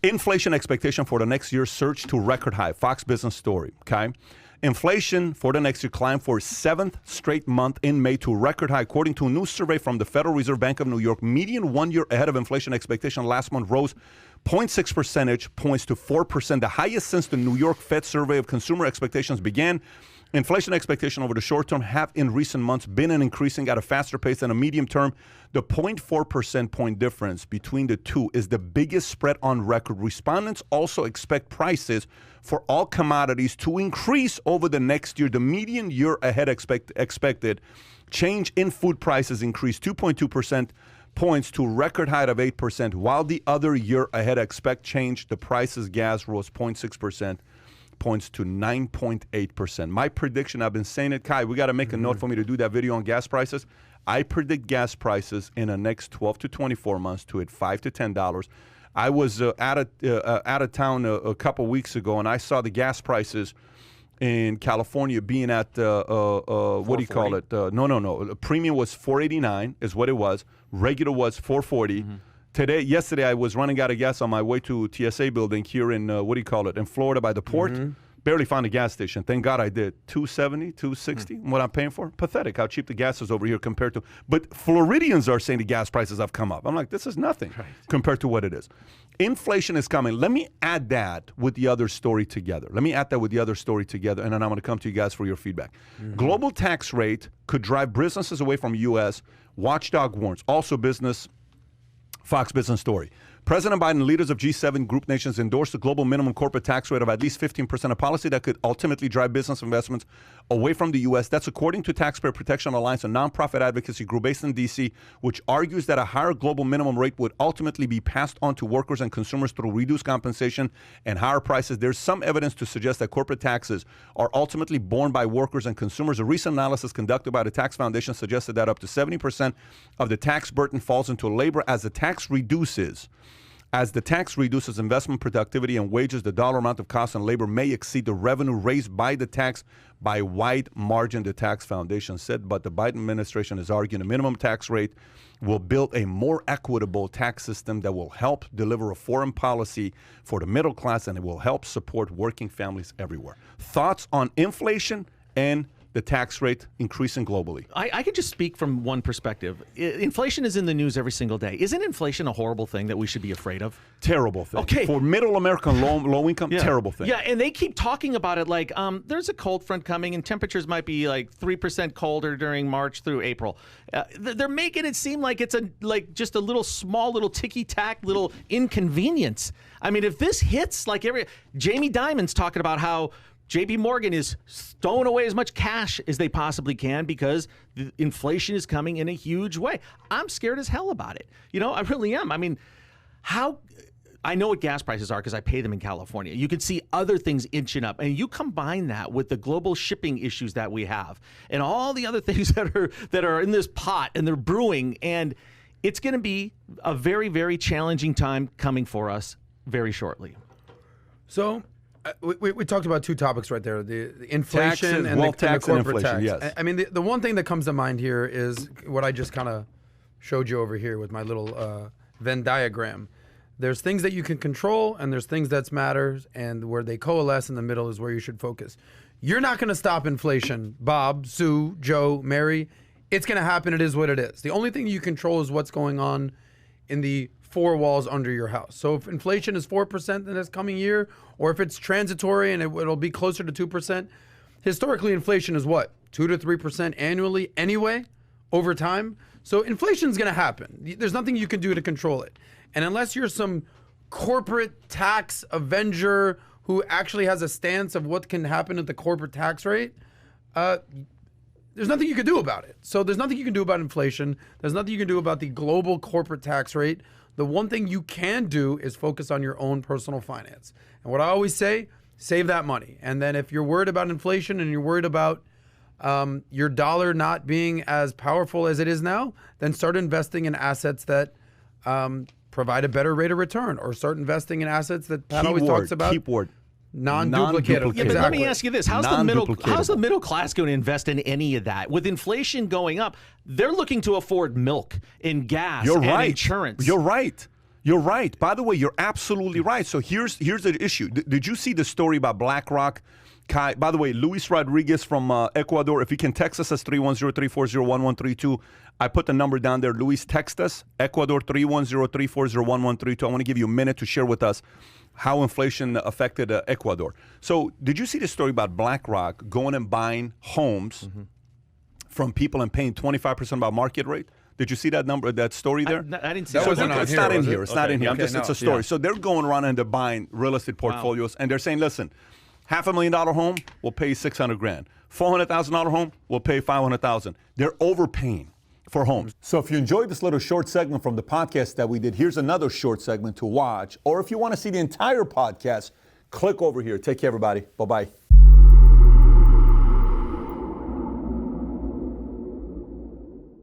Inflation expectation for the next year surged to record high. Fox Business Story, okay? Inflation for the next year climbed for a 7th straight month in May to record high. According to a new survey from the Federal Reserve Bank of New York, median 1 year ahead of inflation expectation last month rose 0.6 percentage points to 4%, the highest since the New York Fed survey of consumer expectations began. Inflation expectation over the short term have in recent months been increasing at a faster pace than a medium term. The 0.4 percent point difference between the two is the biggest spread on record. Respondents also expect prices for all commodities to increase over the next year. The median year ahead expected change in food prices increased 2.2 percent points to record high of 8%, while the other year ahead expect change, the prices gas rose 0.6 percent points to 9.8%. My prediction, I've been saying it, Kai, we got to make a note for me to do that video on gas prices. I predict gas prices in the next 12 to 24 months to hit $5 to $10. I was out of town a couple weeks ago, and I saw the gas prices in California being at, what do you call it? No. Premium was $4.89 is what it was. Regular was $4.40. Yesterday, I was running out of gas on my way to TSA building here in, in Florida by the port. Barely found a gas station. Thank God I did. $2.70, $2.60, what I'm paying for? Pathetic how cheap the gas is over here compared to, but Floridians are saying the gas prices have come up. I'm like, this is nothing compared to what it is. Inflation is coming. Let me add that with the other story together. And then I'm going to come to you guys for your feedback. Global tax rate could drive businesses away from U.S. Watchdog warns. Also Fox Business Story. President Biden and leaders of G7 group nations endorsed a global minimum corporate tax rate of at least 15%, a policy that could ultimately drive business investments away from the U.S. That's according to Taxpayer Protection Alliance, a nonprofit advocacy group based in D.C., which argues that a higher global minimum rate would ultimately be passed on to workers and consumers through reduced compensation and higher prices. There's some evidence to suggest that corporate taxes are ultimately borne by workers and consumers. A recent analysis conducted by the Tax Foundation suggested that up to 70% of the tax burden falls into labor. As the tax reduces investment productivity and wages, the dollar amount of cost and labor may exceed the revenue raised by the tax by a wide margin, the Tax Foundation said. But the Biden administration is arguing a minimum tax rate will build a more equitable tax system that will help deliver a foreign policy for the middle class, and it will help support working families everywhere. Thoughts on inflation and the tax rate increasing globally? I can just speak from one perspective. Inflation is in the news every single day. Isn't inflation a horrible thing that we should be afraid of? Terrible thing. Okay. For middle American low income, terrible thing. Yeah, and they keep talking about it like there's a cold front coming and temperatures might be like 3% colder during March through April. They're making it seem like it's just a little small, little ticky-tack, little inconvenience. I mean, if this hits like Jamie Dimon's talking about how JP Morgan is stowing away as much cash as they possibly can because the inflation is coming in a huge way. I'm scared as hell about it. I really am. I mean, I know what gas prices are because I pay them in California. You can see other things inching up, and you combine that with the global shipping issues that we have and all the other things that are in this pot and they're brewing, and it's going to be a very, very challenging time coming for us very shortly. So we talked about two topics right there, the inflation taxes, and the corporate tax. Yes. I mean, the one thing that comes to mind here is what I just kind of showed you over here with my little Venn diagram. There's things that you can control, and there's things that matter, and where they coalesce in the middle is where you should focus. You're not going to stop inflation, Bob, Sue, Joe, Mary. It's going to happen. It is what it is. The only thing you control is what's going on in the four walls under your house. So if inflation is 4% in this coming year, or if it's transitory and it'll be closer to 2%, historically inflation is what? 2 to 3% annually anyway, over time. So inflation's going to happen. There's nothing you can do to control it. And unless you're some corporate tax avenger who actually has a stance of what can happen at the corporate tax rate, there's nothing you can do about it. So there's nothing you can do about inflation. There's nothing you can do about the global corporate tax rate. The one thing you can do is focus on your own personal finance. And what I always say, save that money. And then if you're worried about inflation and you're worried about your dollar not being as powerful as it is now, then start investing in assets that provide a better rate of return, or start investing in assets that Pat always talks about. Keyword. Non-duplicative. Yeah, but let me ask you this. How's the middle class going to invest in any of that? With inflation going up, they're looking to afford milk and gas and insurance. You're right. You're right. By the way, you're absolutely right. So here's the issue. Did you see the story about BlackRock? Kai, by the way, Luis Rodriguez from Ecuador, if you can text us at 310-340-1132. I put the number down there. Luis, text us, Ecuador, 310-340-1132. I want to give you a minute to share with us how inflation affected Ecuador. So did you see the story about BlackRock going and buying homes from people and paying 25% about market rate? Did you see that number, that story there? I didn't see That that. wasn't on It's here, not in was it? here. It's not in here. Okay, It's no. a story. Yeah. So they're going around and they're buying real estate portfolios, and they're saying, listen, $500,000 home, we'll pay $600,000. $400,000 home, we'll pay $500,000. They're overpaying for homes. So if you enjoyed this little short segment from the podcast that we did, here's another short segment to watch. Or if you want to see the entire podcast, click over here. Take care, everybody. Bye-bye.